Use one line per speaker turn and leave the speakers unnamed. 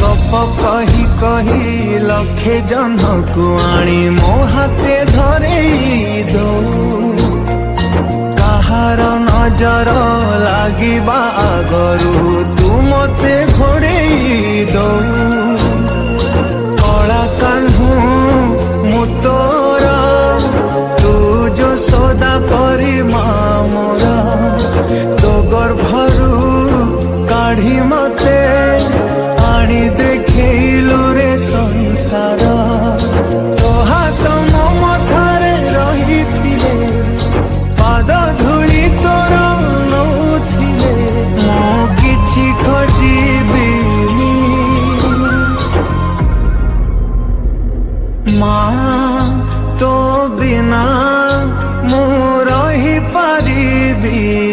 गप कही कही लखे जन को आनी मो हाथे धरे दो कहार नजर लागिबा आगरू तू मते घोड़े दो कला कान्हू मु तोरा तू जो सदा परी मोरा तो गर्भरू काढ़ी मते आनी देखलु रे संसार तो हाथ मो मथारे रही पाद धूली तोर नौथिले मो किछि खोजिबी माँ तो बिना मु रही पारिबी।